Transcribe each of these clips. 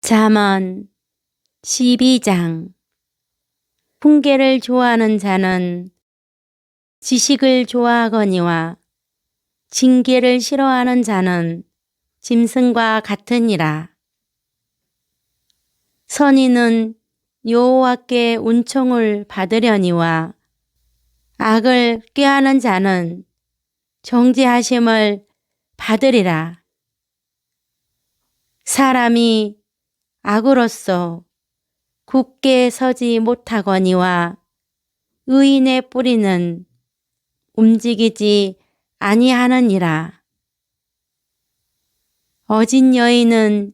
잠언 12장. 훈계를 좋아하는 자는 지식을 좋아하거니와 징계를 싫어하는 자는 짐승과 같으니라. 선인은 여호와께 은총을 받으려니와 악을 꾀하는 자는 정죄하심을 받으리라. 사람이 악으로써 굳게 서지 못하거니와 의인의 뿌리는 움직이지 아니하느니라. 어진 여인은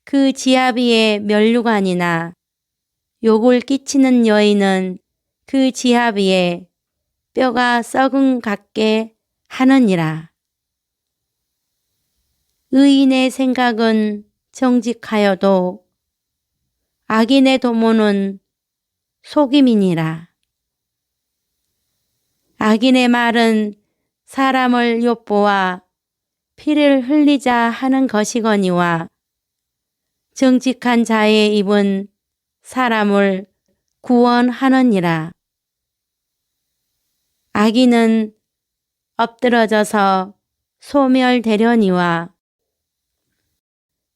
그 지아비의 면류관이나 욕을 끼치는 여인은 그 지아비의 뼈가 썩은 같게 하느니라. 의인의 생각은 정직하여도 악인의 도모는 속임이니라. 악인의 말은 사람을 엿보아 피를 흘리자 하는 것이거니와 정직한 자의 입은 사람을 구원하느니라. 악인은 엎드러져서 소멸되려니와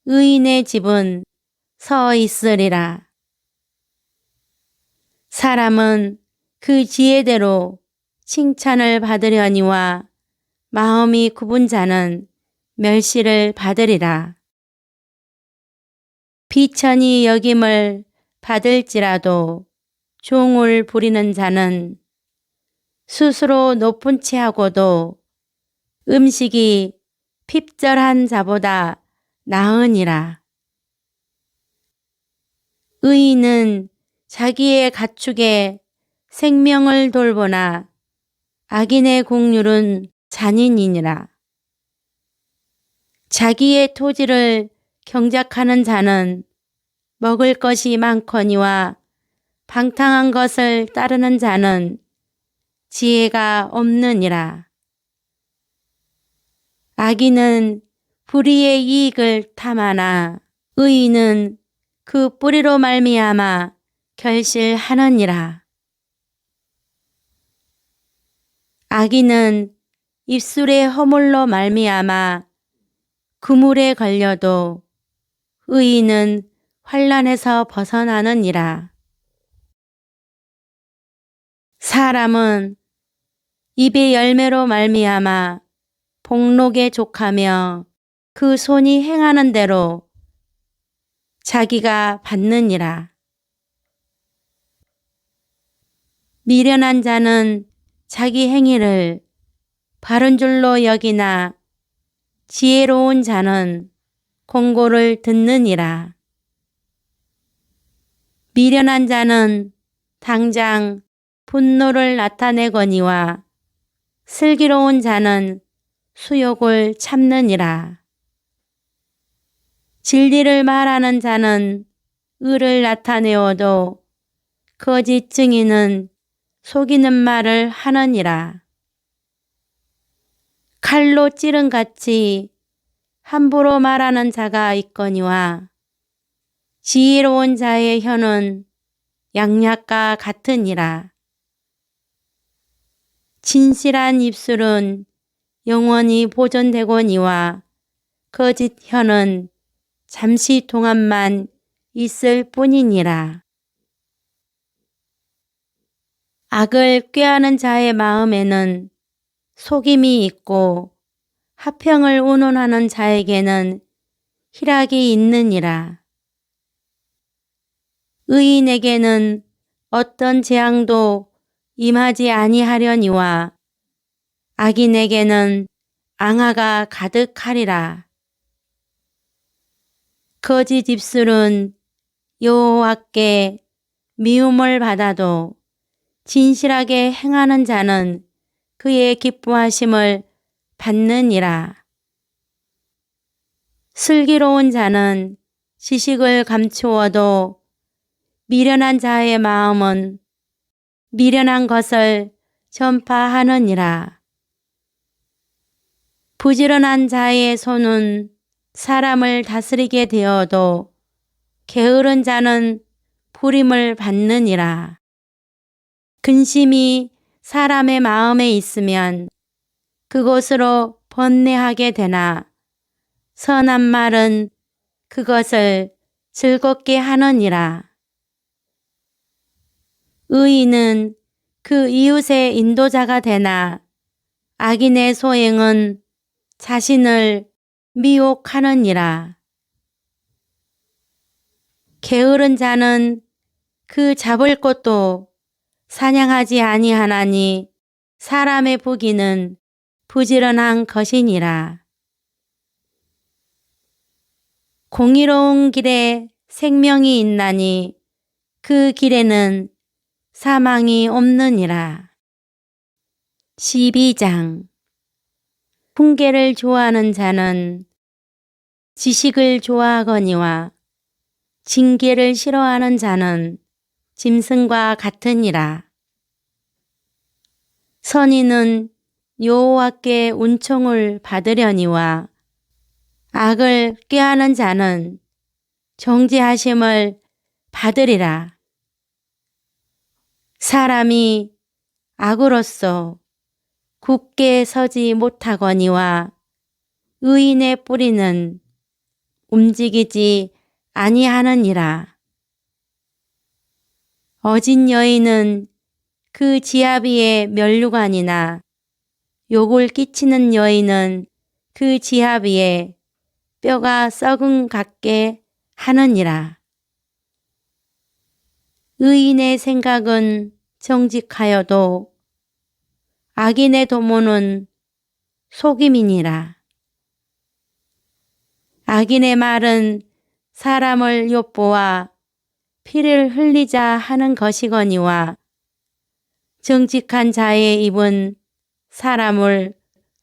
의인의 집은 서 있으리라. 사람은 그 지혜대로 칭찬을 받으려니와 마음이 굽은 자는 멸시를 받으리라. 비천히 여김을 받을지라도 종을 부리는 자는 스스로 높은 체하고도 음식이 핍절한 자보다 나으니라. 의인은 자기의 가축에 생명을 돌보나 악인의 공률은 잔인이니라. 자기의 토지를 경작하는 자는 먹을 것이 많거니와 방탕한 것을 따르는 자는 지혜가 없느니라. 악인은 불의의 이익을 탐하나 의인은 그 뿌리로 말미암아 결실하느니라. 악인은 입술의 허물로 말미암아 그물에 걸려도 의인은 환난에서 벗어나느니라. 사람은 입의 열매로 말미암아 복록에 족하며 그 손이 행하는 대로 자기가 받느니라. 미련한 자는 자기 행위를 바른 줄로 여기나 지혜로운 자는 공고를 듣느니라. 미련한 자는 당장 분노를 나타내거니와 슬기로운 자는 수욕을 참느니라. 진리를 말하는 자는 의를 나타내어도 거짓 증인은 속이는 말을 하느니라. 칼로 찌른 같이 함부로 말하는 자가 있거니와 지혜로운 자의 혀는 양약과 같으니라. 진실한 입술은 영원히 보존되거니와 거짓 혀는 잠시 동안만 있을 뿐이니라. 악을 꾀하는 자의 마음에는 속임이 있고 화평을 운운하는 자에게는 희락이 있느니라. 의인에게는 어떤 재앙도 임하지 아니하려니와 악인에게는 앙화가 가득하리라. 거짓 입술은 여호와께 미움을 받아도 진실하게 행하는 자는 그의 기뻐하심을 받느니라. 슬기로운 자는 지식을 감추어도 미련한 자의 마음은 미련한 것을 전파하느니라. 부지런한 자의 손은 사람을 다스리게 되어도 게으른 자는 부림을 받느니라. 근심이 사람의 마음에 있으면 그곳으로 번뇌하게 되나 선한 말은 그것을 즐겁게 하느니라. 의인은 그 이웃의 인도자가 되나 악인의 소행은 자신을 미혹하느니라. 게으른 자는 그 잡을 것도 사냥하지 아니하나니 사람의 부귀는 부지런한 것이니라. 공의로운 길에 생명이 있나니 그 길에는 사망이 없느니라. 12장. 훈계를 좋아하는 자는 지식을 좋아하거니와 징계를 싫어하는 자는 짐승과 같으니라. 선인은 여호와께 은총을 받으려니와 악을 꾀하는 자는 정죄하심을 받으리라. 사람이 악으로써 굳게 서지 못하거니와 의인의 뿌리는 움직이지 아니하느니라. 어진 여인은 그 지아비의 면류관이나 욕을 끼치는 여인은 그 지아비의 뼈가 썩은 같게 하느니라. 의인의 생각은 정직하여도 악인의 도모는 속임이니라. 악인의 말은 사람을 엿보아 피를 흘리자 하는 것이거니와 정직한 자의 입은 사람을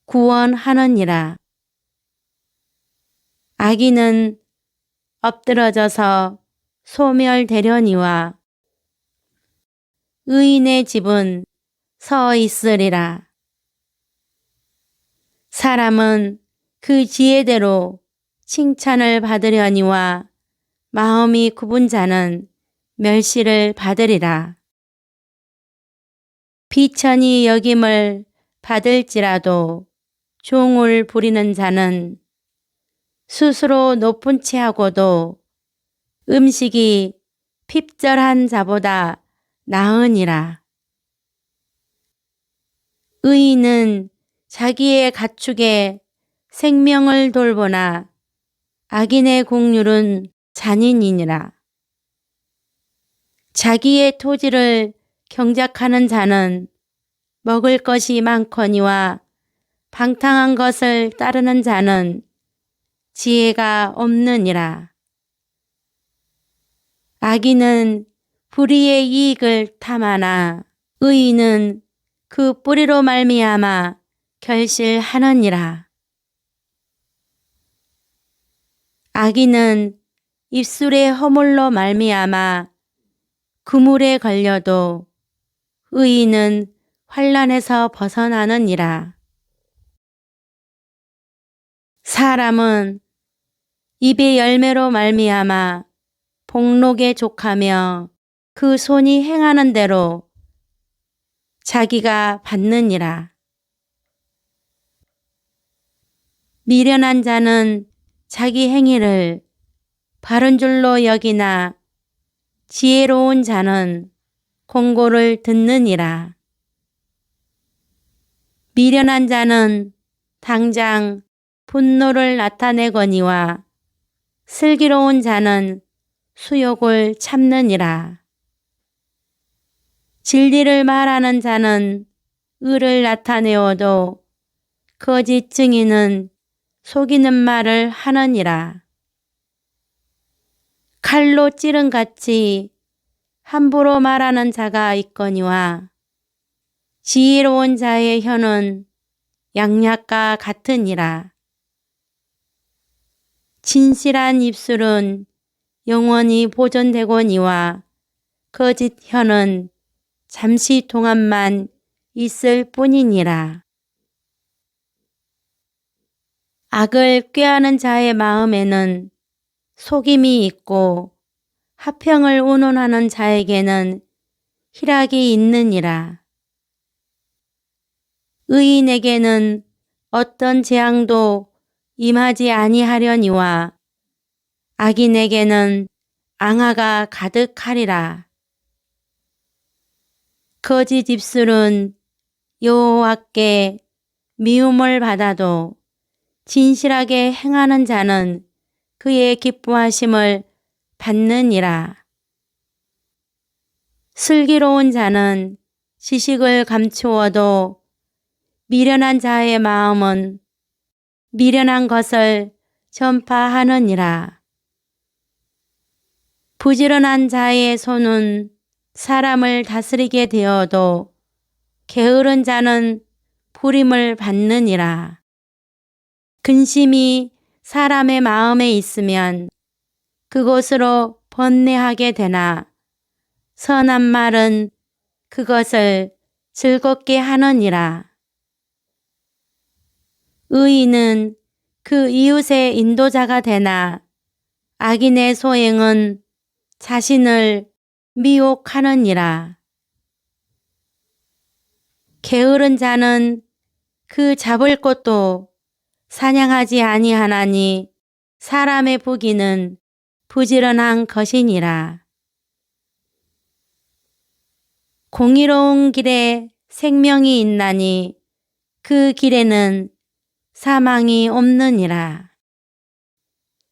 구원하느니라. 악인은 엎드러져서 소멸되려니와 의인의 집은 서 있으리라. 사람은 그 지혜대로 칭찬을 받으려니와 마음이 굽은 자는 멸시를 받으리라. 비천히 여김을 받을지라도 종을 부리는 자는 스스로 높은 체하고도 음식이 핍절한 자보다 나으니라. 의인은 자기의 가축에 생명을 돌보나 악인의 공률은 잔인이니라. 자기의 토지를 경작하는 자는 먹을 것이 많거니와 방탕한 것을 따르는 자는 지혜가 없느니라. 악인은 불의의 이익을 탐하나 의인은 그 뿌리로 말미암아 결실하느니라. 악인은 입술의 허물로 말미암아 그물에 걸려도 의인은 환난에서 벗어나느니라. 사람은 입의 열매로 말미암아 복록에 족하며 그 손이 행하는 대로 자기가 받느니라. 미련한 자는 자기 행위를 바른 줄로 여기나 지혜로운 자는 공고를 듣느니라. 미련한 자는 당장 분노를 나타내거니와 슬기로운 자는 수욕을 참느니라. 진리를 말하는 자는 의를 나타내어도 거짓 증인은 속이는 말을 하느니라. 칼로 찌른 같이 함부로 말하는 자가 있거니와 지혜로운 자의 혀는 양약과 같으니라. 진실한 입술은 영원히 보존되거니와 거짓 혀는 잠시 동안만 있을 뿐이니라. 악을 꾀하는 자의 마음에는 속임이 있고 화평을 운운하는 자에게는 희락이 있느니라. 의인에게는 어떤 재앙도 임하지 아니하려니와 악인에게는 앙화가 가득하리라. 거짓 입술은 여호와께 미움을 받아도 진실하게 행하는 자는 그의 기뻐하심을 받느니라. 슬기로운 자는 지식을 감추어도 미련한 자의 마음은 미련한 것을 전파하느니라. 부지런한 자의 손은 사람을 다스리게 되어도 게으른 자는 부림을 받느니라. 근심이 사람의 마음에 있으면 그것으로 번뇌하게 되나 선한 말은 그것을 즐겁게 하느니라. 의인은 그 이웃의 인도자가 되나 악인의 소행은 자신을 미혹하느니라. 게으른 자는 그 잡을 것도 사냥하지 아니하나니 사람의 부귀는 부지런한 것이니라. 공의로운 길에 생명이 있나니 그 길에는 사망이 없느니라.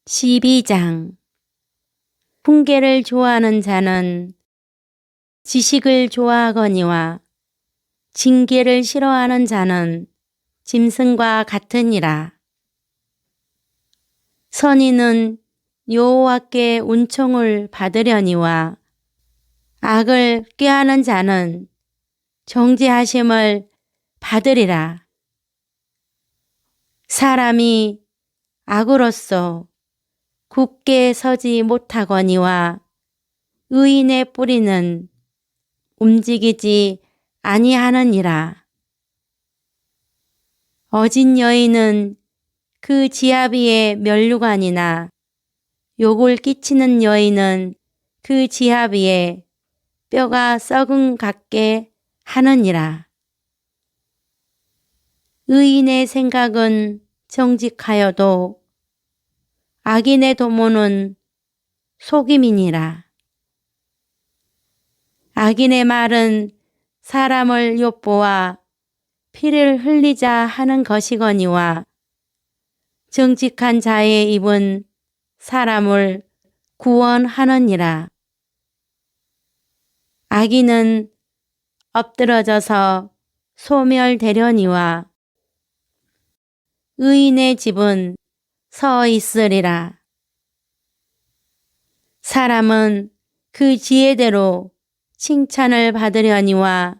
12장 훈계를 좋아하는 자는 지식을 좋아하거니와 징계를 싫어하는 자는 짐승과 같으니라. 선인은 여호와께 은총을 받으려니와 악을 꾀하는 자는 정죄하심을 받으리라. 사람이 악으로써 굳게 서지 못하거니와 의인의 뿌리는 움직이지 아니하느니라. 어진 여인은 그 지아비의 면류관이나 욕을 끼치는 여인은 그 지아비의 뼈가 썩은 같게 하느니라. 의인의 생각은 정직하여도 악인의 도모는 속임이니라. 악인의 말은 사람을 엿보아 피를 흘리자 하는 것이거니와 정직한 자의 입은 사람을 구원하느니라. 악인은 엎드러져서 소멸되려니와 의인의 집은 서 있으리라. 사람은 그 지혜대로 칭찬을 받으려니와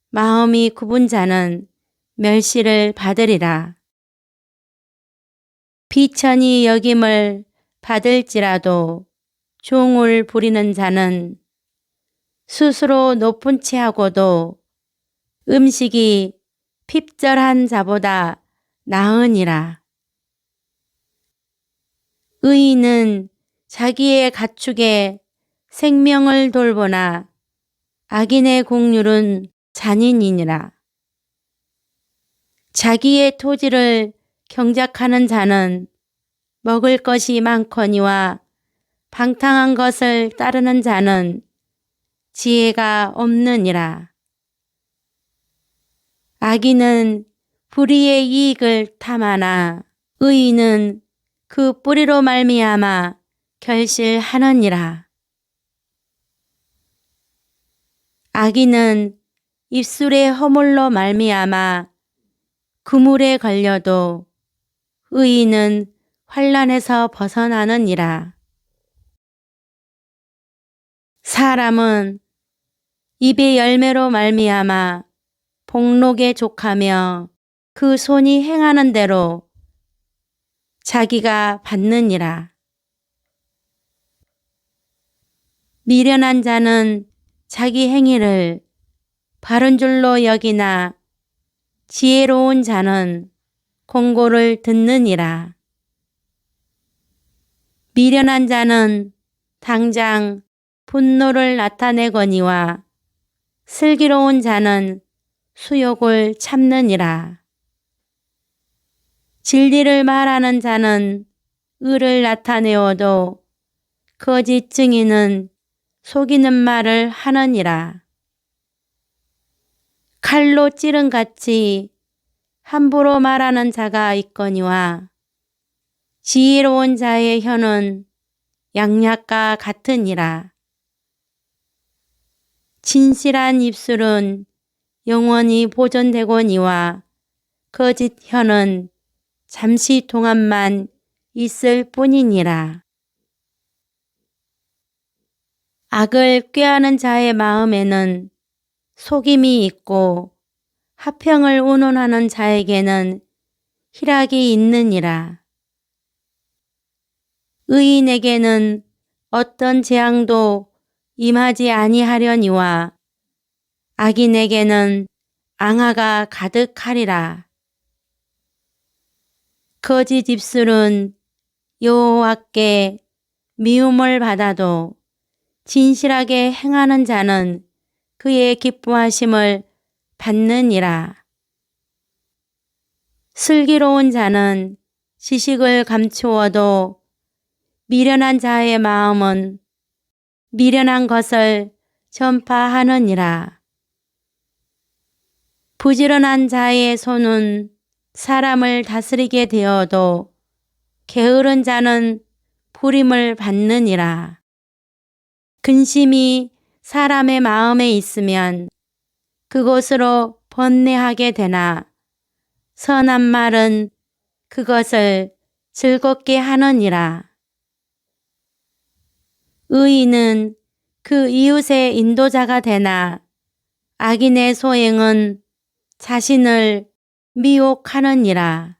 마음이 굽은 자는 멸시를 받으리라. 비천히 여김을 받을지라도 종을 부리는 자는 스스로 높은 체하고도 음식이 핍절한 자보다 나으니라. 의인은 자기의 가축에 생명을 돌보나 악인의 공률은 잔인이니라. 자기의 토지를 경작하는 자는 먹을 것이 많거니와 방탕한 것을 따르는 자는 지혜가 없느니라. 악인은 불의의 이익을 탐하나 의인은 그 뿌리로 말미암아 결실하느니라. 악인은 입술의 허물로 말미암아 그물에 걸려도 의인은 환난에서 벗어나느니라. 사람은 입의 열매로 말미암아 복록에 족하며 그 손이 행하는 대로 자기가 받느니라. 미련한 자는 자기 행위를 바른 줄로 여기나 지혜로운 자는 공고를 듣느니라. 미련한 자는 당장 분노를 나타내거니와 슬기로운 자는 수욕을 참느니라. 진리를 말하는 자는 의를 나타내어도 거짓 증인은 속이는 말을 하느니라. 칼로 찌른 같이 함부로 말하는 자가 있거니와 지혜로운 자의 혀는 양약과 같으니라. 진실한 입술은 영원히 보존되거니와 거짓 혀는 잠시 동안만 있을 뿐이니라. 악을 꾀하는 자의 마음에는 속임이 있고 화평을 운운하는 자에게는 희락이 있느니라. 의인에게는 어떤 재앙도 임하지 아니하려니와 악인에게는 앙화가 가득하리라. 거짓 입술은 여호와께 미움을 받아도 진실하게 행하는 자는 그의 기뻐하심을 받느니라. 슬기로운 자는 지식을 감추어도 미련한 자의 마음은 미련한 것을 전파하느니라. 부지런한 자의 손은 사람을 다스리게 되어도 게으른 자는 부림을 받느니라. 근심이 사람의 마음에 있으면 그것으로 번뇌하게 되나 선한 말은 그것을 즐겁게 하느니라. 의인은 그 이웃의 인도자가 되나 악인의 소행은 자신을 미혹하느니라.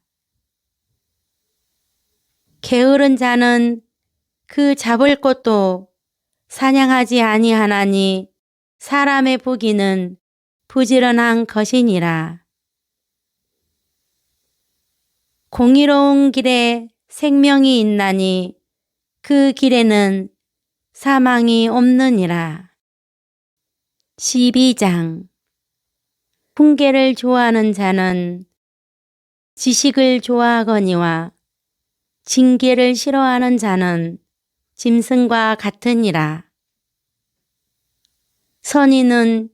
게으른 자는 그 잡을 것도 사냥하지 아니하나니 사람의 부귀는 부지런한 것이니라. 공의로운 길에 생명이 있나니 그 길에는 사망이 없느니라. 12장. 훈계를 좋아하는 자는 지식을 좋아하거니와 징계를 싫어하는 자는 짐승과 같으니라. 선인은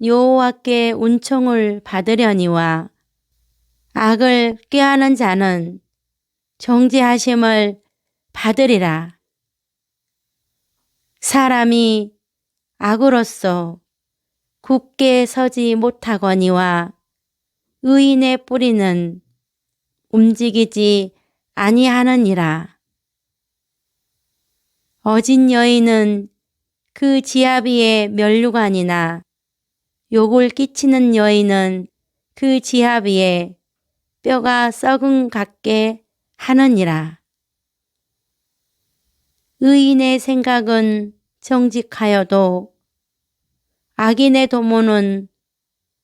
여호와께 은총을 받으려니와 악을 꾀하는 자는 정죄하심을 받으리라. 사람이 악으로써 굳게 서지 못하거니와 의인의 뿌리는 움직이지 아니하느니라. 어진 여인은 그 지아비의 면류관이나 욕을 끼치는 여인은 그 지아비의 뼈가 썩은 같게 하느니라. 의인의 생각은 정직하여도 악인의 도모는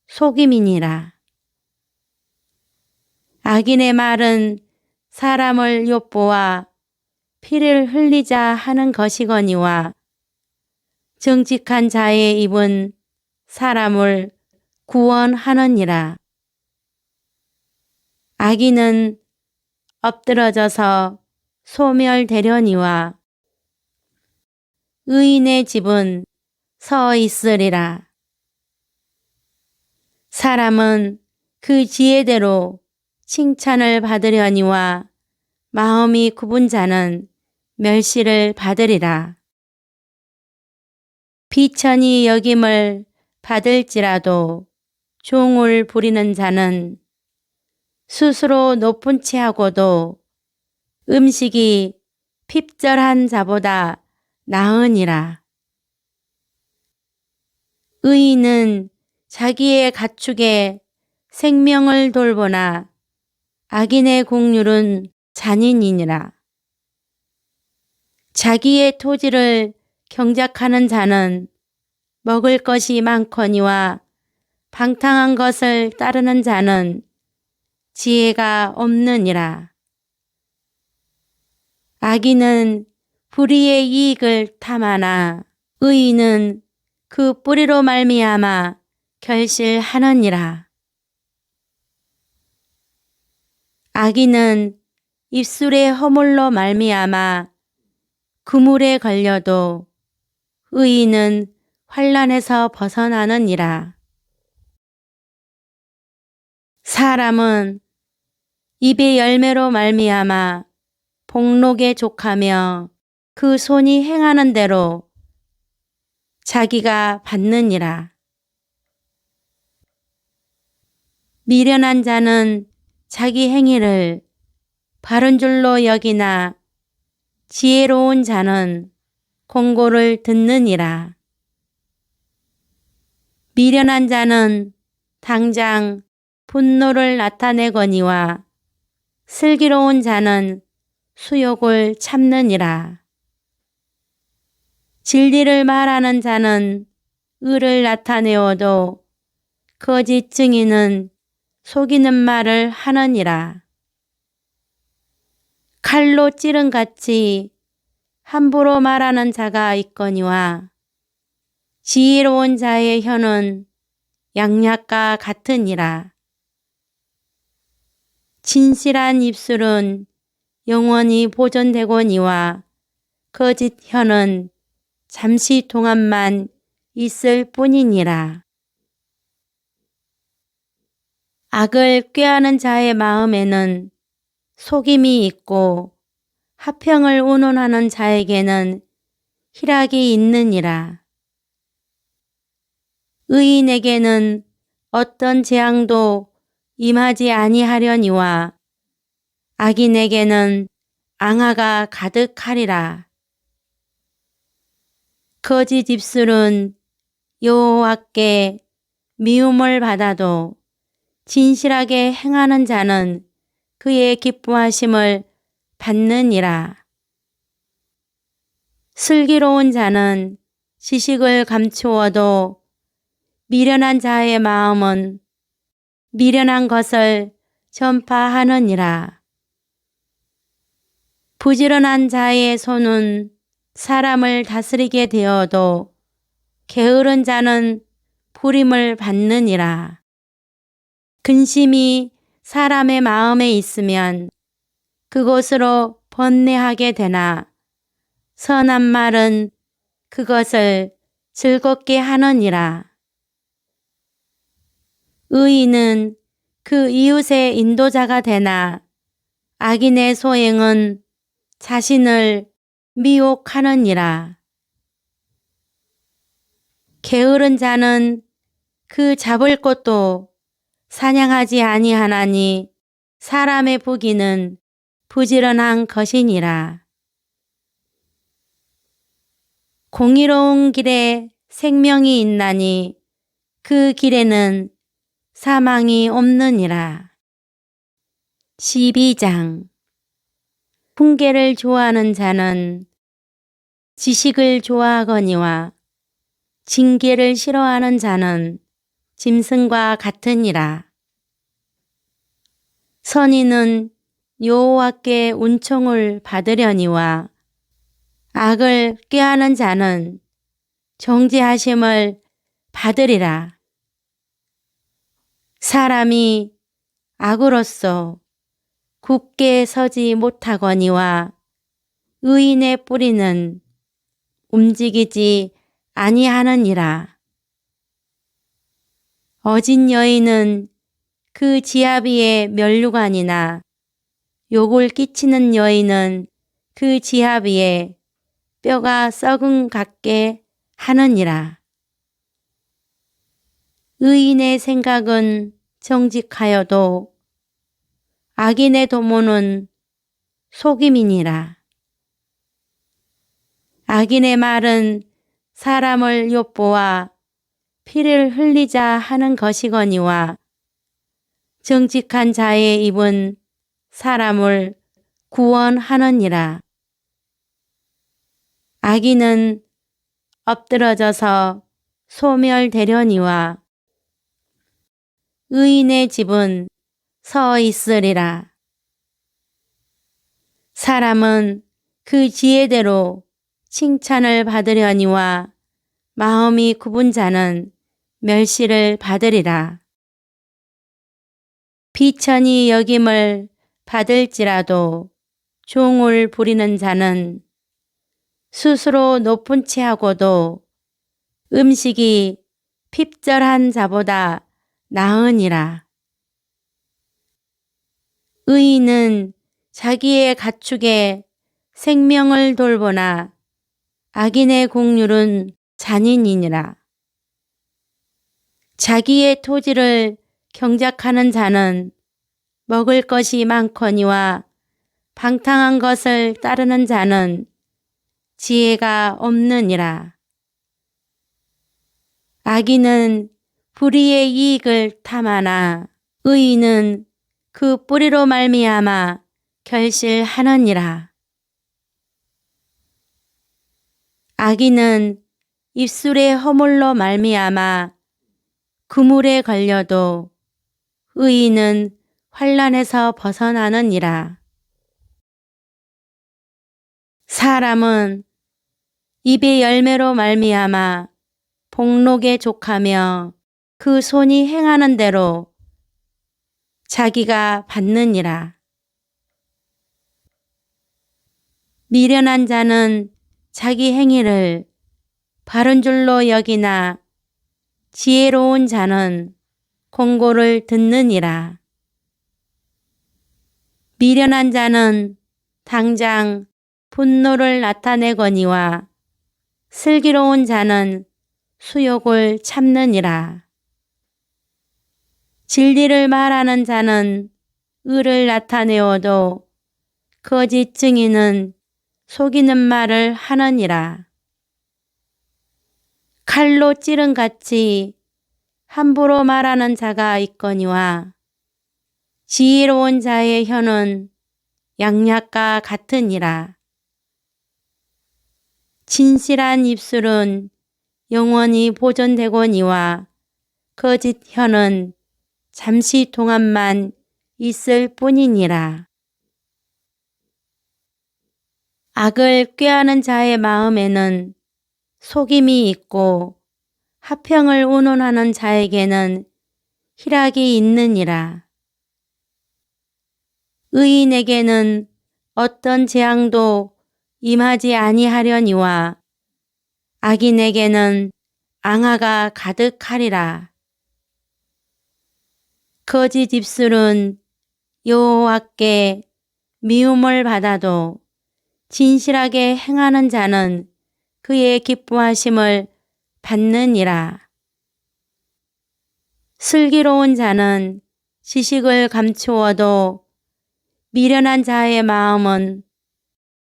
속임이니라. 악인의 말은 사람을 엿보아 피를 흘리자 하는 것이거니와 정직한 자의 입은 사람을 구원하느니라. 악인은 엎드러져서 소멸되려니와 의인의 집은 서 있으리라. 사람은 그 지혜대로 칭찬을 받으려니와 마음이 굽은 자는 멸시를 받으리라. 비천히 여김을 받을지라도 종을 부리는 자는 스스로 높은 체하고도 음식이 핍절한 자보다 나으니라. 의인은 자기의 가축에 생명을 돌보나 악인의 공률은 잔인이니라. 자기의 토지를 경작하는 자는 먹을 것이 많거니와 방탕한 것을 따르는 자는 지혜가 없느니라. 악인은 불의의 이익을 탐하나 의인은 그 뿌리로 말미암아 결실하느니라. 악인은 입술의 허물로 말미암아 그물에 걸려도 의인은 환난에서 벗어나느니라. 사람은 입의 열매로 말미암아 복록에 족하며 그 손이 행하는 대로 자기가 받느니라. 미련한 자는 자기 행위를 바른 줄로 여기나 지혜로운 자는 공고를 듣느니라. 미련한 자는 당장 분노를 나타내거니와 슬기로운 자는 수욕을 참느니라. 진리를 말하는 자는 의를 나타내어도 거짓 증인은 속이는 말을 하느니라. 칼로 찌른 같이 함부로 말하는 자가 있거니와 지혜로운 자의 혀는 양약과 같으니라. 진실한 입술은 영원히 보존되거니와 거짓 혀는 잠시 동안만 있을 뿐이니라. 악을 꾀하는 자의 마음에는 속임이 있고 화평을 운운하는 자에게는 희락이 있느니라. 의인에게는 어떤 재앙도 임하지 아니하려니와 악인에게는 앙화가 가득하리라. 거짓 입술은 여호와께 미움을 받아도 진실하게 행하는 자는 그의 기뻐하심을 받느니라. 슬기로운 자는 지식을 감추어도 미련한 자의 마음은 미련한 것을 전파하느니라. 부지런한 자의 손은 사람을 다스리게 되어도 게으른 자는 부림을 받느니라. 근심이 사람의 마음에 있으면 그것으로 번뇌하게 되나 선한 말은 그것을 즐겁게 하느니라. 의인은 그 이웃의 인도자가 되나 악인의 소행은 자신을 미혹하느니라. 게으른 자는 그 잡을 것도 사냥하지 아니하나니 사람의 부귀는 부지런한 것이니라. 공의로운 길에 생명이 있나니 그 길에는 사망이 없느니라. 12장. 훈계를 좋아하는 자는 지식을 좋아하거니와 징계를 싫어하는 자는 짐승과 같으니라. 선인은 여호와께 은총을 받으려니와 악을 꾀하는 자는 정죄하심을 받으리라. 사람이 악으로써 굳게 서지 못하거니와 의인의 뿌리는 움직이지 아니하느니라. 어진 여인은 그 지아비의 면류관이나 욕을 끼치는 여인은 그 지아비의 뼈가 썩은 같게 하느니라. 의인의 생각은 정직하여도 악인의 도모는 속임이니라. 악인의 말은 사람을 엿보아 피를 흘리자 하는 것이거니와 정직한 자의 입은 사람을 구원하느니라. 악인은 엎드러져서 소멸되려니와 의인의 집은 서 있으리라. 사람은 그 지혜대로 칭찬을 받으려니와 마음이 굽은 자는 멸시를 받으리라. 비천히 여김을 받을지라도 종을 부리는 자는 스스로 높은 체하고도 음식이 핍절한 자보다 나으니라. 의인은 자기의 가축에 생명을 돌보나 악인의 공률은 잔인이니라. 자기의 토지를 경작하는 자는 먹을 것이 많거니와 방탕한 것을 따르는 자는 지혜가 없느니라. 악인은 불의의 이익을 탐하나 의인은 그 뿌리로 말미암아 결실하느니라. 악인은 입술의 허물로 말미암아 그물에 걸려도 의인은 환난에서 벗어나느니라. 사람은 입의 열매로 말미암아 복록에 족하며 그 손이 행하는 대로 자기가 받느니라. 미련한 자는 자기 행위를 바른 줄로 여기나 지혜로운 자는 공고를 듣느니라. 미련한 자는 당장 분노를 나타내거니와 슬기로운 자는 수욕을 참느니라. 진리를 말하는 자는 의를 나타내어도 거짓 증인은 속이는 말을 하느니라. 칼로 찌른 같이 함부로 말하는 자가 있거니와 지혜로운 자의 혀는 양약과 같으니라. 진실한 입술은 영원히 보존되거니와 거짓 혀는 잠시 동안만 있을 뿐이니라. 악을 꾀하는 자의 마음에는 속임이 있고 화평을 운운하는 자에게는 희락이 있느니라. 의인에게는 어떤 재앙도 임하지 아니하려니와 악인에게는 앙화가 가득하리라. 거짓 입술은 여호와께 미움을 받아도 진실하게 행하는 자는 그의 기뻐하심을 받느니라. 슬기로운 자는 지식을 감추어도 미련한 자의 마음은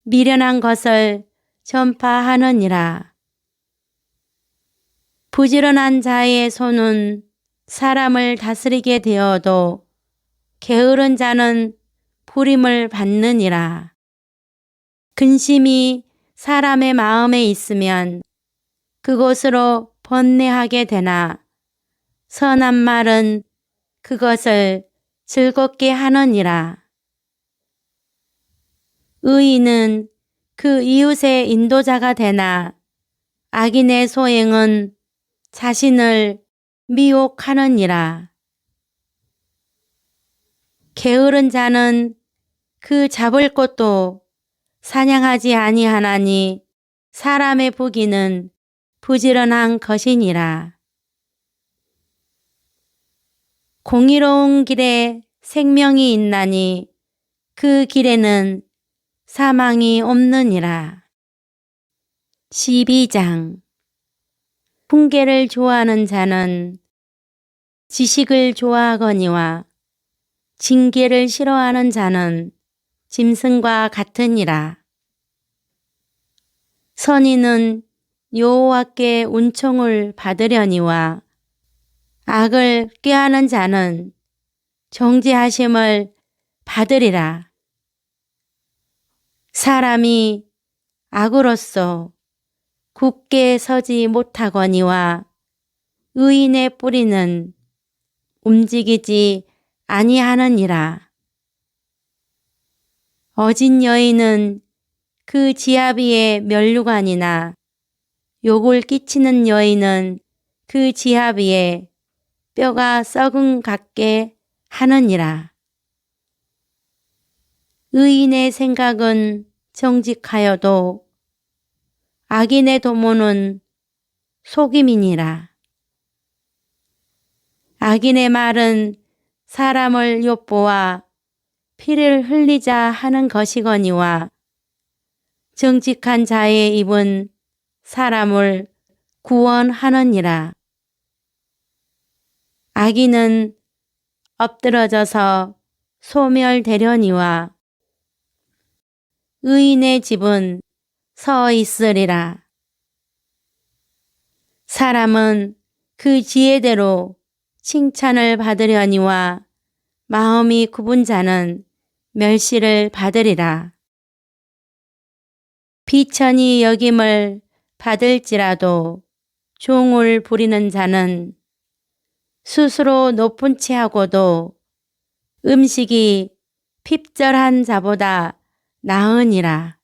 미련한 것을 전파하느니라. 부지런한 자의 손은 사람을 다스리게 되어도 게으른 자는 부림을 받느니라. 근심이 사람의 마음에 있으면 그것으로 번뇌하게 되나 선한 말은 그것을 즐겁게 하느니라. 의인은 그 이웃의 인도자가 되나 악인의 소행은 자신을 미혹하느니라. 게으른 자는 그 잡을 것도 사냥하지 아니하나니 사람의 부귀는 부지런한 것이니라. 공의로운 길에 생명이 있나니 그 길에는 사망이 없느니라. 12장 훈계를 좋아하는 자는 지식을 좋아하거니와 징계를 싫어하는 자는 짐승과 같으니라. 선인은 여호와께 은총을 받으려니와 악을 꾀하는 자는 정죄하심을 받으리라. 사람이 악으로써 굳게 서지 못하거니와 의인의 뿌리는 움직이지 아니하느니라. 어진 여인은 그 지아비의 면류관이나 욕을 끼치는 여인은 그 지하 위에 뼈가 썩은 같게 하느니라. 의인의 생각은 정직하여도 악인의 도모는 속임이니라. 악인의 말은 사람을 엿보아 피를 흘리자 하는 것이거니와 정직한 자의 입은 사람을 구원하느니라. 악인은 엎드러져서 소멸되려니와 의인의 집은 서 있으리라. 사람은 그 지혜대로 칭찬을 받으려니와 마음이 굽은 자는 멸시를 받으리라. 비천히 여김을 받을지라도 종을 부리는 자는 스스로 높은 체하고도 음식이 핍절한 자보다 나으니라.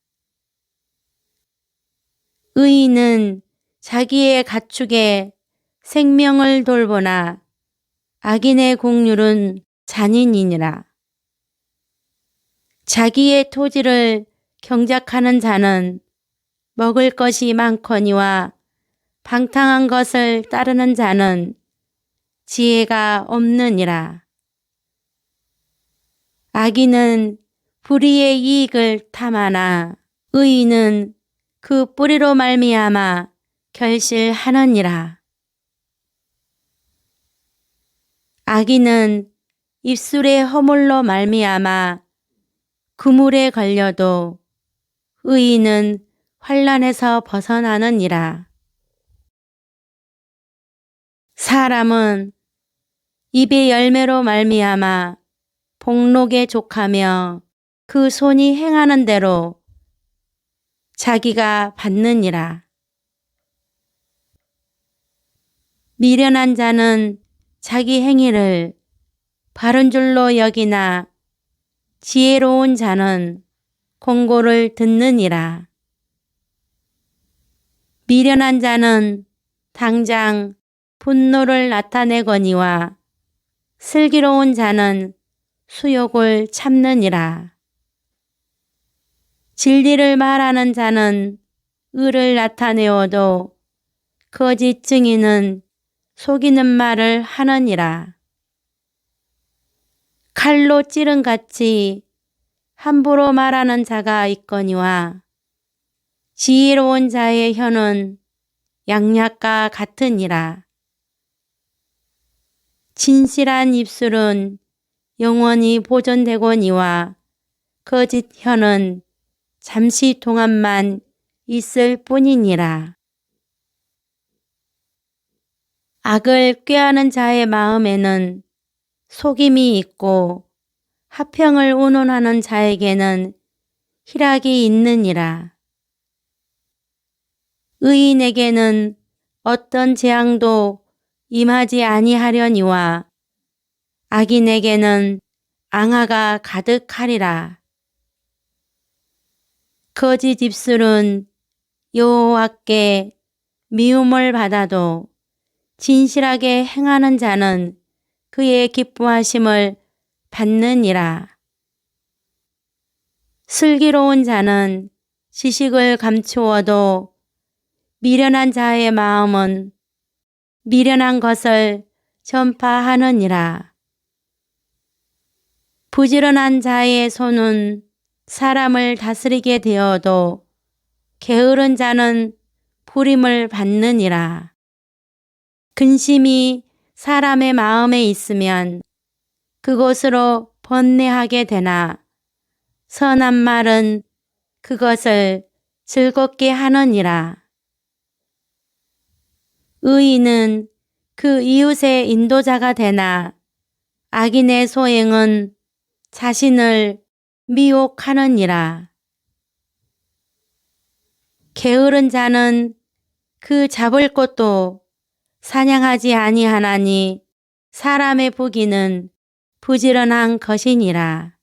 의인은 자기의 가축에 생명을 돌보나 악인의 공률은 잔인이니라. 자기의 토지를 경작하는 자는 먹을 것이 많거니와 방탕한 것을 따르는 자는 지혜가 없느니라. 악인은 불의의 이익을 탐하나 의인은 그 뿌리로 말미암아 결실하느니라. 악인은 입술의 허물로 말미암아 그물에 걸려도 의인은 환난에서 벗어나느니라. 사람은 입의 열매로 말미암아 복록에 족하며 그 손이 행하는 대로 자기가 받느니라. 미련한 자는 자기 행위를 바른 줄로 여기나 지혜로운 자는 공고를 듣느니라. 미련한 자는 당장 분노를 나타내거니와 슬기로운 자는 수욕을 참느니라. 진리를 말하는 자는 의를 나타내어도 거짓 증인은 속이는 말을 하느니라. 칼로 찌른 같이 함부로 말하는 자가 있거니와 지혜로운 자의 혀는 양약과 같으니라. 진실한 입술은 영원히 보존되거니와 거짓 혀는 잠시 동안만 있을 뿐이니라. 악을 꾀하는 자의 마음에는 속임이 있고 화평을 운운하는 자에게는 희락이 있느니라. 의인에게는 어떤 재앙도 임하지 아니하려니와 악인에게는 앙화가 가득하리라. 거짓 입술은 여호와께 미움을 받아도 진실하게 행하는 자는 그의 기뻐하심을 받느니라. 슬기로운 자는 지식을 감추어도 미련한 자의 마음은 미련한 것을 전파하느니라. 부지런한 자의 손은 사람을 다스리게 되어도 게으른 자는 부림을 받느니라. 근심이 사람의 마음에 있으면 그것으로 번뇌하게 되나 선한 말은 그것을 즐겁게 하느니라. 의인은 그 이웃의 인도자가 되나 악인의 소행은 자신을 미혹하느니라. 게으른 자는 그 잡을 것도 사냥하지 아니하나니 사람의 부귀는 부지런한 것이니라.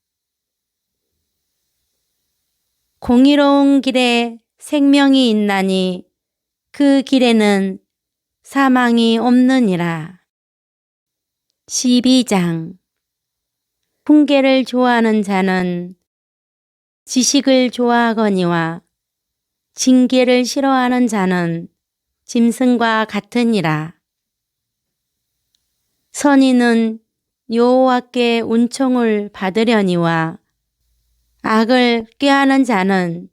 공의로운 길에 생명이 있나니 그 길에는 사망이 없느니라. 12장. 훈계를 좋아하는 자는 지식을 좋아하거니와 징계를 싫어하는 자는 짐승과 같으니라. 선인은 여호와께 은총을 받으려니와 악을 꾀하는 자는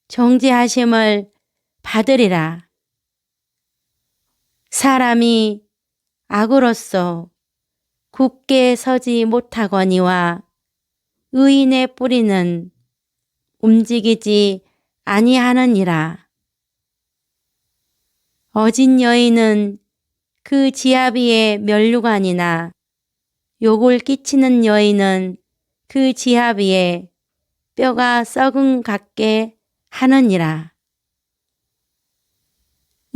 정죄하심을 받으리라. 사람이 악으로써 굳게 서지 못하거니와 의인의 뿌리는 움직이지 아니하느니라. 어진 여인은 그 지아비의 면류관이나 욕을 끼치는 여인은 그 지아비의 뼈가 썩은 같게 하느니라.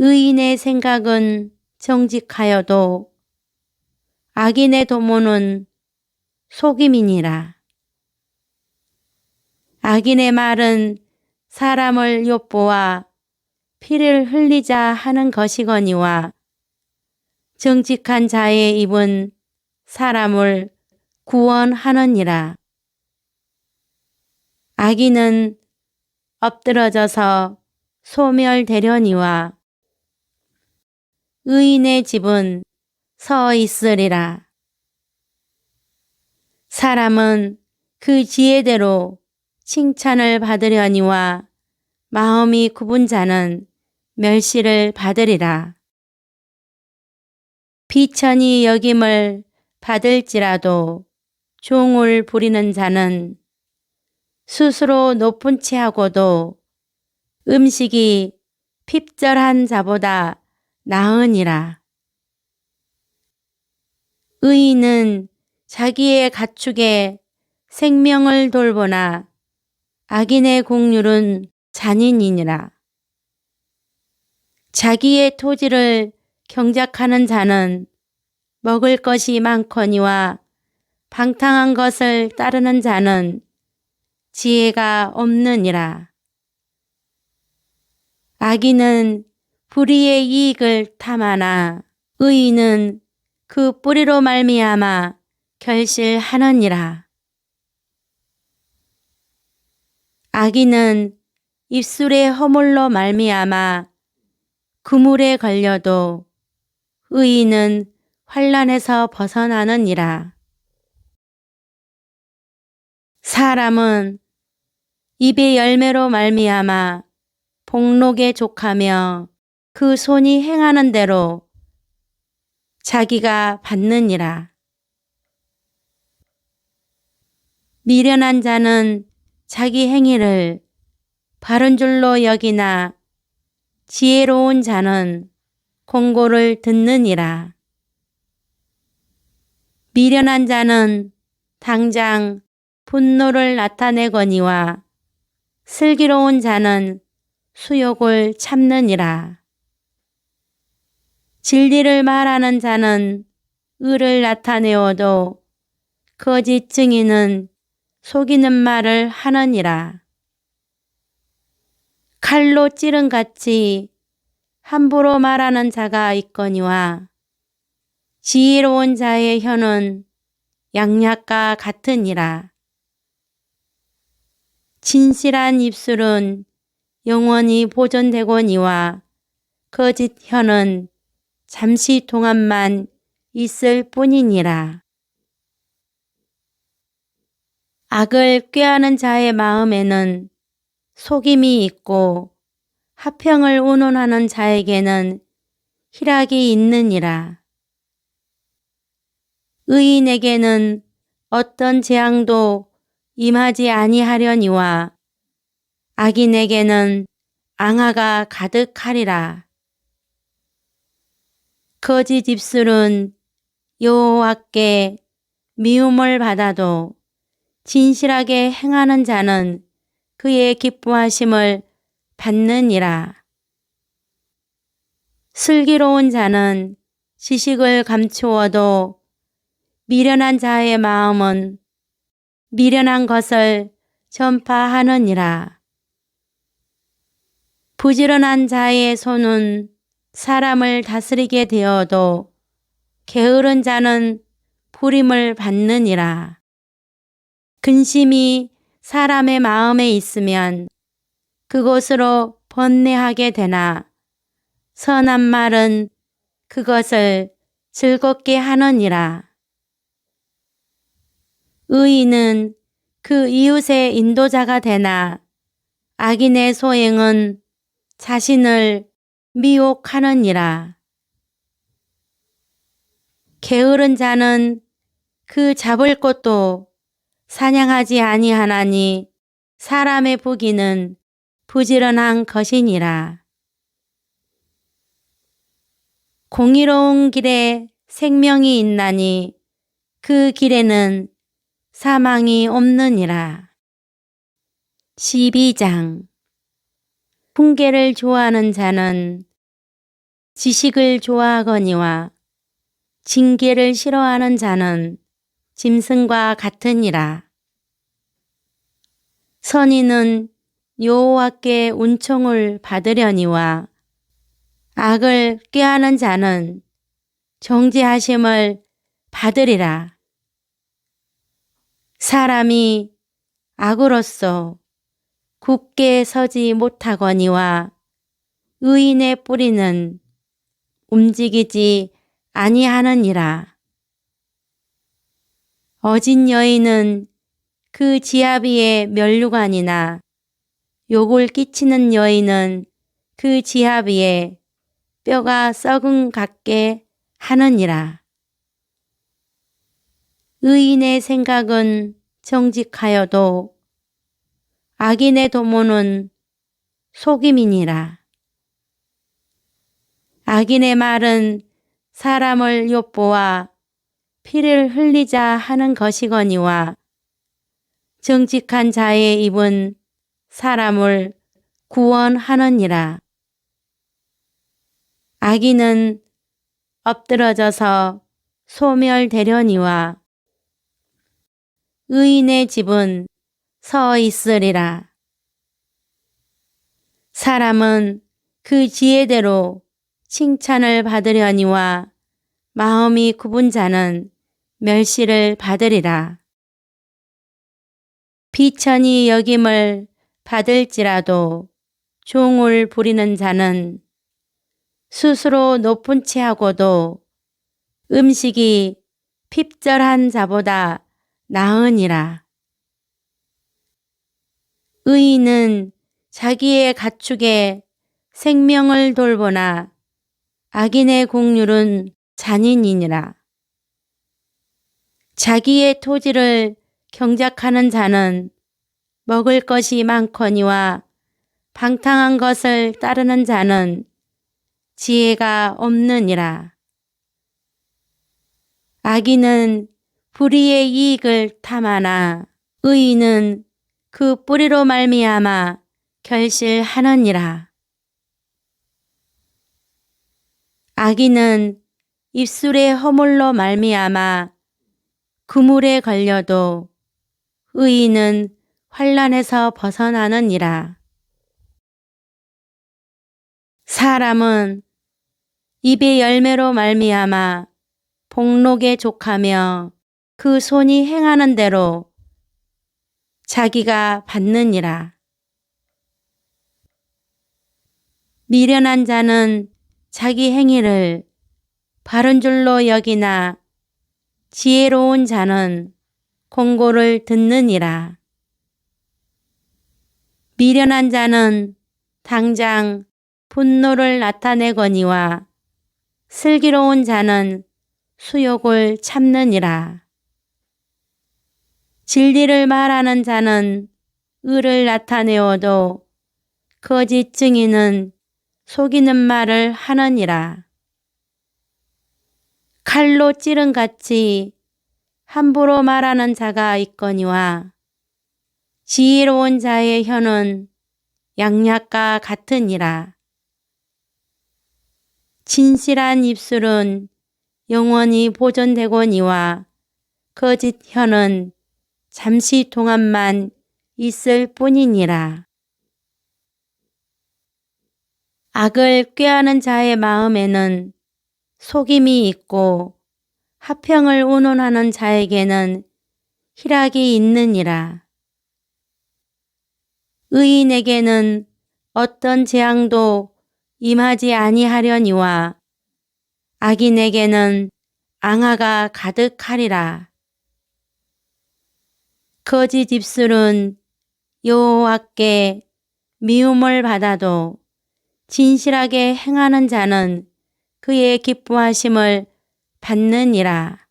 의인의 생각은 정직하여도 악인의 도모는 속임이니라. 악인의 말은 사람을 엿보아 피를 흘리자 하는 것이거니와 정직한 자의 입은 사람을 구원하느니라. 악인은 엎드러져서 소멸되려니와 의인의 집은 서 있으리라. 사람은 그 지혜대로 칭찬을 받으려니와 마음이 굽은 자는 멸시를 받으리라. 비천히 여김을 받을지라도 종을 부리는 자는 스스로 높은 체하고도 음식이 핍절한 자보다 나으니라. 의인은 자기의 가축에 생명을 돌보나 악인의 공률은 잔인이니라. 자기의 토지를 경작하는 자는 먹을 것이 많거니와 방탕한 것을 따르는 자는 지혜가 없느니라. 악인은 불의의 이익을 탐하나 의인은 그 뿌리로 말미암아 결실하느니라. 악인은 입술의 허물로 말미암아 그물에 걸려도 의인은 환난에서 벗어나느니라. 사람은 입의 열매로 말미암아 복록에 족하며 그 손이 행하는 대로 자기가 받느니라. 미련한 자는 자기 행위를 바른 줄로 여기나 지혜로운 자는 공고를 듣느니라. 미련한 자는 당장 분노를 나타내거니와 슬기로운 자는 수욕을 참느니라. 진리를 말하는 자는 의를 나타내어도 거짓 증인은 속이는 말을 하느니라. 칼로 찌른 같이 함부로 말하는 자가 있거니와 지혜로운 자의 혀는 양약과 같으니라. 진실한 입술은 영원히 보존되거니와 거짓 혀는 잠시 동안만 있을 뿐이니라. 악을 꾀하는 자의 마음에는 속임이 있고 화평을 운운하는 자에게는 희락이 있느니라. 의인에게는 어떤 재앙도 임하지 아니하려니와 악인에게는 앙화가 가득하리라. 거짓 입술은 여호와께 미움을 받아도 진실하게 행하는 자는 그의 기뻐하심을 받느니라. 슬기로운 자는 지식을 감추어도 미련한 자의 마음은 미련한 것을 전파하느니라. 부지런한 자의 손은 사람을 다스리게 되어도 게으른 자는 부림을 받느니라. 근심이 사람의 마음에 있으면 그것으로 번뇌하게 되나 선한 말은 그것을 즐겁게 하느니라. 의인은 그 이웃의 인도자가 되나 악인의 소행은 자신을 미혹하느니라. 게으른 자는 그 잡을 것도 사냥하지 아니하나니 사람의 부귀는 부지런한 것이니라. 공의로운 길에 생명이 있나니 그 길에는 사망이 없느니라. 12장. 훈계를 좋아하는 자는 지식을 좋아하거니와 징계를 싫어하는 자는 짐승과 같으니라. 선인은 여호와께 은총을 받으려니와 악을 꾀하는 자는 정죄하심을 받으리라. 사람이 악으로써 굳게 서지 못하거니와 의인의 뿌리는 움직이지 아니하느니라. 어진 여인은 그 지아비의 면류관이나 욕을 끼치는 여인은 그 지아비의 뼈가 썩은 같게 하느니라. 의인의 생각은 정직하여도 악인의 도모는 속임이니라. 악인의 말은 사람을 엿보아 피를 흘리자 하는 것이거니와 정직한 자의 입은 사람을 구원하느니라. 악인은 엎드러져서 소멸되려니와 의인의 집은 서 있으리라. 사람은 그 지혜대로 칭찬을 받으려니와 마음이 굽은 자는 멸시를 받으리라. 비천히 여김을 받을지라도 종을 부리는 자는 스스로 높은 체하고도 음식이 핍절한 자보다 나으니라. 의인은 자기의 가축에 생명을 돌보나 악인의 공률은 잔인이니라. 자기의 토지를 경작하는 자는 먹을 것이 많거니와 방탕한 것을 따르는 자는 지혜가 없느니라. 악인은 불의의 이익을 탐하나 의인은 그 뿌리로 말미암아 결실하느니라. 악인은 입술의 허물로 말미암아 그물에 걸려도 의인은 환난에서 벗어나느니라. 사람은 입의 열매로 말미암아 복록에 족하며 그 손이 행하는 대로 자기가 받느니라. 미련한 자는 자기 행위를 바른 줄로 여기나 지혜로운 자는 공고를 듣느니라. 미련한 자는 당장 분노를 나타내거니와 슬기로운 자는 수욕을 참느니라. 진리를 말하는 자는 의를 나타내어도 거짓 증인은 속이는 말을 하느니라. 칼로 찌른 같이 함부로 말하는 자가 있거니와 지혜로운 자의 혀는 양약과 같으니라. 진실한 입술은 영원히 보존되거니와 거짓 혀는 잠시 동안만 있을 뿐이니라. 악을 꾀하는 자의 마음에는 속임이 있고 화평을 운운하는 자에게는 희락이 있느니라. 의인에게는 어떤 재앙도 임하지 아니하려니와 악인에게는 앙화가 가득하리라. 거짓 입술은 여호와께 미움을 받아도 진실하게 행하는 자는 그의 기뻐하심을 받느니라.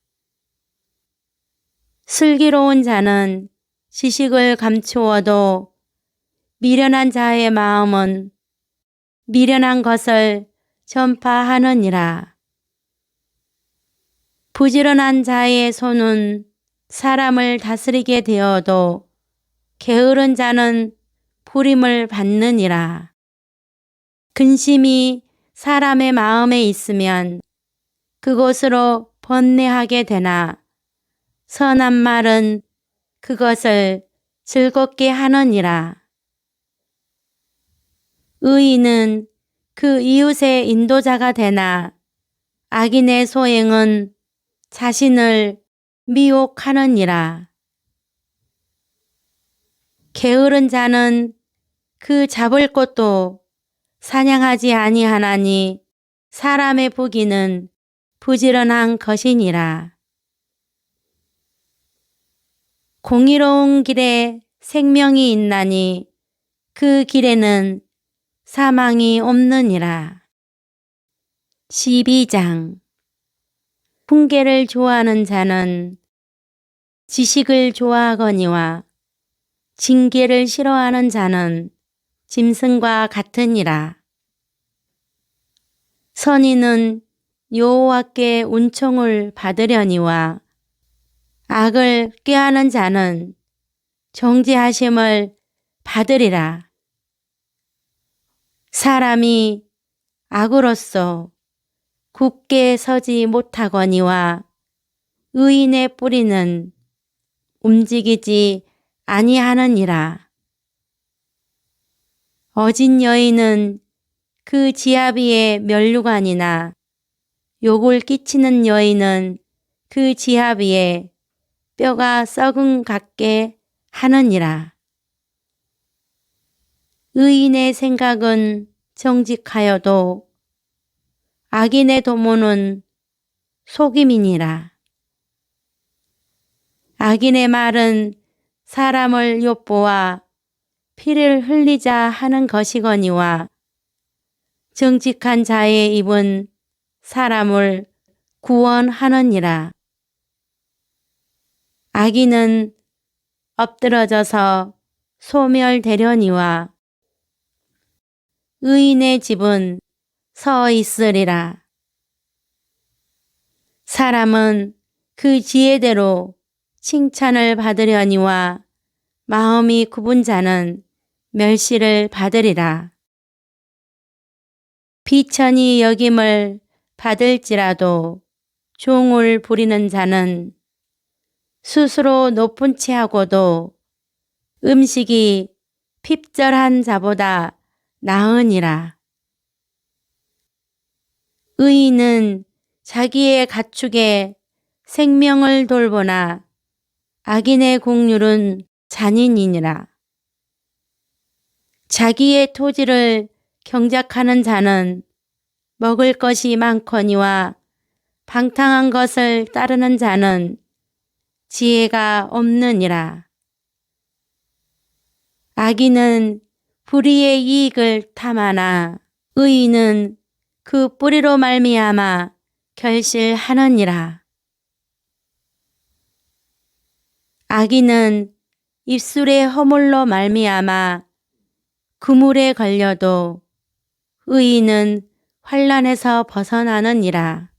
슬기로운 자는 지식을 감추어도 미련한 자의 마음은 미련한 것을 전파하느니라. 부지런한 자의 손은 사람을 다스리게 되어도 게으른 자는 부림을 받느니라. 근심이 사람의 마음에 있으면 그것으로 번뇌하게 되나 선한 말은 그것을 즐겁게 하느니라. 의인은 그 이웃의 인도자가 되나 악인의 소행은 자신을 미혹하느니라. 게으른 자는 그 잡을 것도 사냥하지 아니하나니 사람의 부귀는 부지런한 것이니라. 공의로운 길에 생명이 있나니 그 길에는 사망이 없느니라. 12장. 훈계를 좋아하는 자는 지식을 좋아하거니와 징계를 싫어하는 자는 짐승과 같으니라. 선인은 여호와께 은총을 받으려니와 악을 꾀하는 자는 정죄하심을 받으리라. 사람이 악으로써 굳게 서지 못하거니와 의인의 뿌리는 움직이지 아니하느니라. 어진 여인은 그 지아비의 면류관이나 욕을 끼치는 여인은 그 지아비의 뼈가 썩은 같게 하느니라. 의인의 생각은 정직하여도 악인의 도모는 속임이니라. 악인의 말은 사람을 엿보아 피를 흘리자 하는 것이거니와 정직한 자의 입은 사람을 구원하느니라. 악인은 엎드러져서 소멸되려니와 의인의 집은 서 있으리라. 사람은 그 지혜대로 칭찬을 받으려니와 마음이 굽은 자는 멸시를 받으리라. 비천히 여김을 받을지라도 종을 부리는 자는 스스로 높은 체하고도 음식이 핍절한 자보다 나으니라. 의인은 자기의 가축에 생명을 돌보나 악인의 공률은 잔인이니라. 자기의 토지를 경작하는 자는 먹을 것이 많거니와 방탕한 것을 따르는 자는 지혜가 없느니라. 악인은 불의의 이익을 탐하나 의인은 그 뿌리로 말미암아 결실하느니라. 악인은 입술의 허물로 말미암아 그물에 걸려도 의인은 환난에서 벗어나느니라.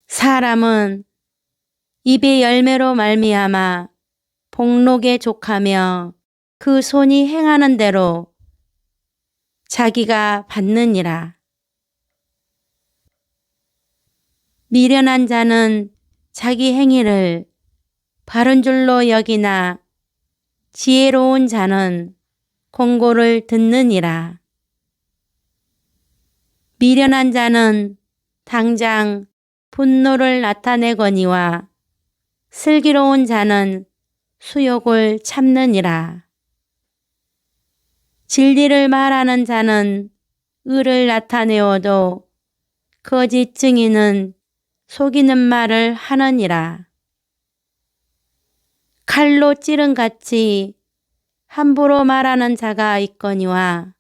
사람은 입의 열매로 말미암아 복록에 족하며 그 손이 행하는 대로 자기가 받느니라. 미련한 자는 자기 행위를 바른 줄로 여기나 지혜로운 자는 공고를 듣느니라. 미련한 자는 당장 분노를 나타내거니와 슬기로운 자는 수욕을 참느니라. 진리를 말하는 자는 의를 나타내어도 거짓 증인은 속이는 말을 하느니라. 칼로 찌른 같이 함부로 말하는 자가 있거니와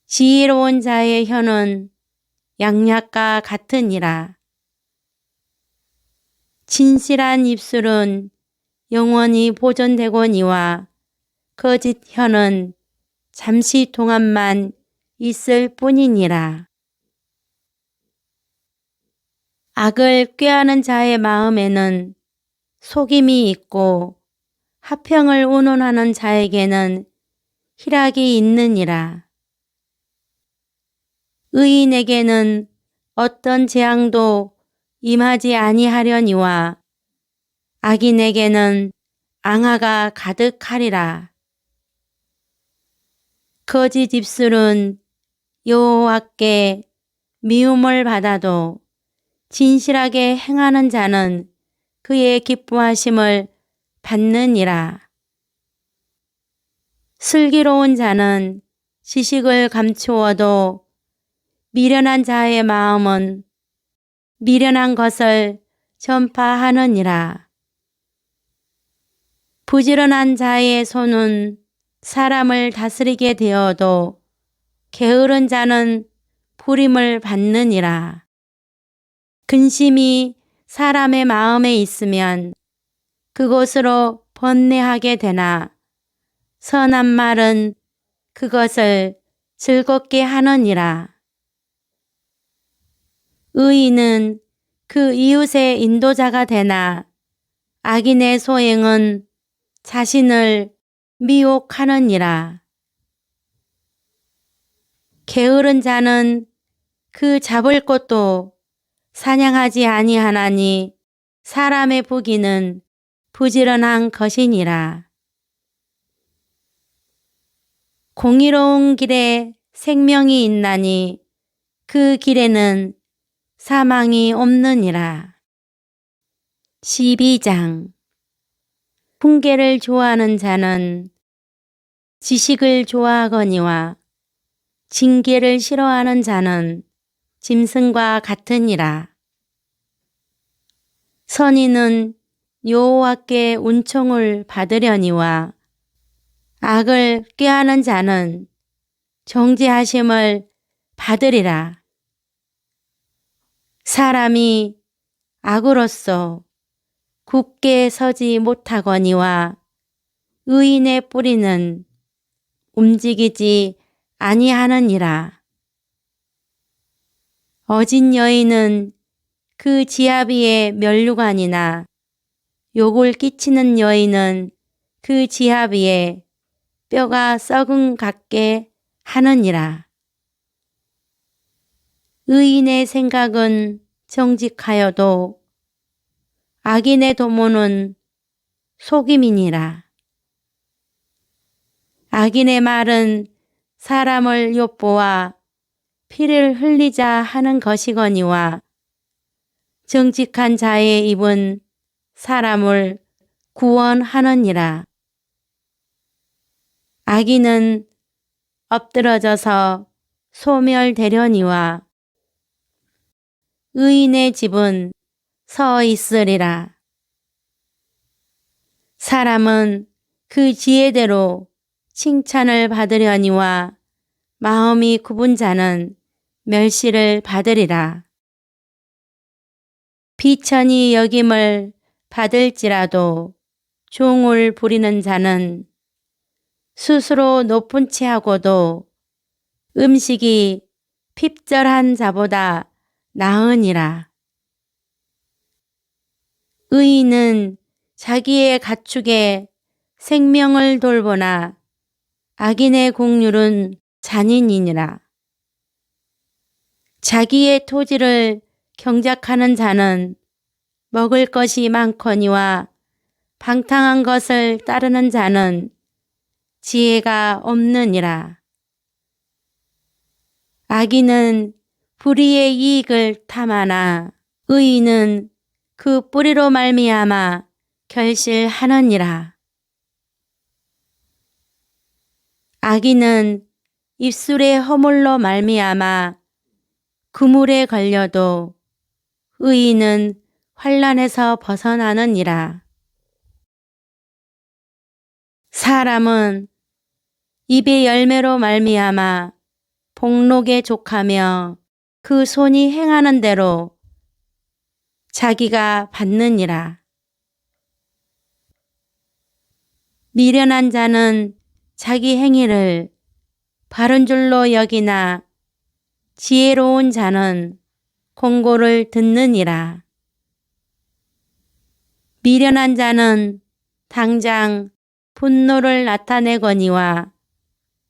지혜로운 자의 혀는 양약과 같으니라. 진실한 입술은 영원히 보존되거니와 거짓 혀는 잠시 동안만 있을 뿐이니라. 악을 꾀하는 자의 마음에는 속임이 있고 화평을 운운하는 자에게는 희락이 있느니라. 의인에게는 어떤 재앙도 임하지 아니하려니와 악인에게는 앙화가 가득하리라. 거짓 입술은 여호와께 미움을 받아도 진실하게 행하는 자는 그의 기뻐하심을 받느니라. 슬기로운 자는 지식을 감추어도 미련한 자의 마음은 미련한 것을 전파하느니라. 부지런한 자의 손은 사람을 다스리게 되어도 게으른 자는 부림을 받느니라. 근심이 사람의 마음에 있으면 그곳으로 번뇌하게 되나 선한 말은 그것을 즐겁게 하느니라. 의인은 그 이웃의 인도자가 되나 악인의 소행은 자신을 미혹하느니라. 게으른 자는 그 잡을 것도 사냥하지 아니하나니 사람의 부귀는 부지런한 것이니라. 공의로운 길에 생명이 있나니 그 길에는 사망이 없느니라. 12장. 훈계를 좋아하는 자는 지식을 좋아하거니와 징계를 싫어하는 자는 짐승과 같으니라. 선인은 여호와께 은총을 받으려니와 악을 꾀하는 자는 정죄하심을 받으리라. 사람이 악으로서 굳게 서지 못하거니와 의인의 뿌리는 움직이지 아니하느니라. 어진 여인은 그 지아비의 면류관이나 욕을 끼치는 여인은 그 지아비의 뼈가 썩은 같게 하느니라. 의인의 생각은 정직하여도 악인의 도모는 속임이니라. 악인의 말은 사람을 엿보아 피를 흘리자 하는 것이거니와 정직한 자의 입은 사람을 구원하느니라. 악인은 엎드러져서 소멸되려니와 의인의 집은 서 있으리라. 사람은 그 지혜대로 칭찬을 받으려니와 마음이 굽은 자는 멸시를 받으리라. 비천히 여김을 받을지라도 종을 부리는 자는 스스로 높은 체하고도 음식이 핍절한 자보다 나으니라. 의인은 자기의 가축에 생명을 돌보나 악인의 공률은 잔인이니라. 자기의 토지를 경작하는 자는 먹을 것이 많거니와 방탕한 것을 따르는 자는 지혜가 없느니라. 악인은 불의의 이익을 탐하나 의인은 그 뿌리로 말미암아 결실하느니라. 악인은 입술의 허물로 말미암아 그물에 걸려도 의인은 환난에서 벗어나느니라. 사람은 입의 열매로 말미암아 복록에 족하며 그 손이 행하는 대로 자기가 받느니라. 미련한 자는 자기 행위를 바른 줄로 여기나 지혜로운 자는 공고를 듣느니라. 미련한 자는 당장 분노를 나타내거니와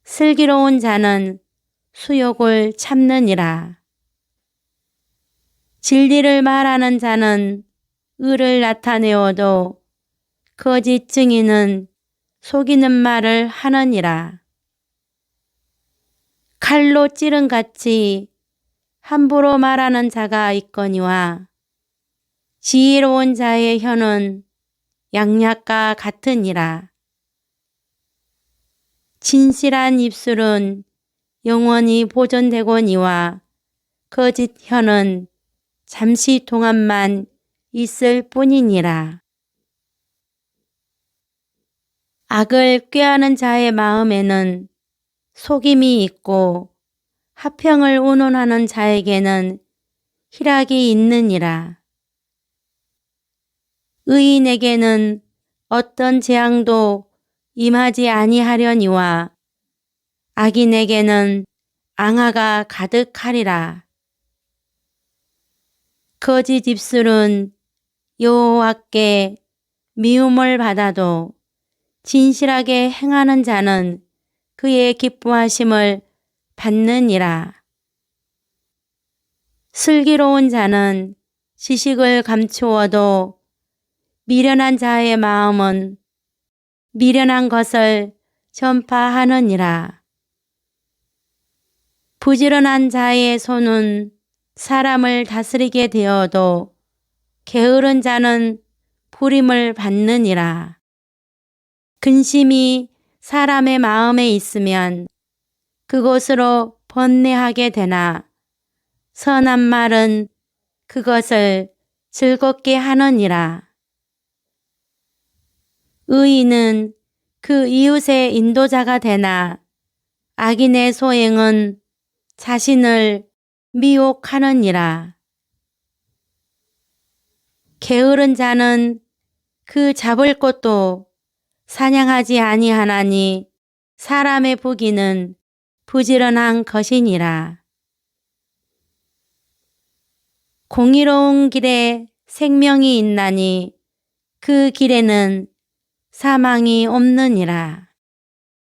슬기로운 자는 수욕을 참느니라. 진리를 말하는 자는 의를 나타내어도 거짓 증인은 속이는 말을 하느니라. 칼로 찌른 같이 함부로 말하는 자가 있거니와 지혜로운 자의 혀는 양약과 같으니라. 진실한 입술은 영원히 보존되거니와 거짓 혀는 잠시 동안만 있을 뿐이니라. 악을 꾀하는 자의 마음에는 속임이 있고 화평을 운운하는 자에게는 희락이 있느니라. 의인에게는 어떤 재앙도 임하지 아니하려니와 악인에게는 앙화가 가득하리라. 거짓 입술은 여호와께 미움을 받아도 진실하게 행하는 자는 그의 기뻐하심을 받느니라. 슬기로운 자는 지식을 감추어도 미련한 자의 마음은 미련한 것을 전파하느니라. 부지런한 자의 손은 사람을 다스리게 되어도 게으른 자는 부림을 받느니라. 근심이 사람의 마음에 있으면 그것으로 번뇌하게 되나 선한 말은 그것을 즐겁게 하느니라. 의인은 그 이웃의 인도자가 되나 악인의 소행은 자신을 미혹하느니라. 게으른 자는 그 잡을 것도 사냥하지 아니하나니 사람의 부귀는 부지런한 것이니라. 공의로운 길에 생명이 있나니 그 길에는 사망이 없느니라.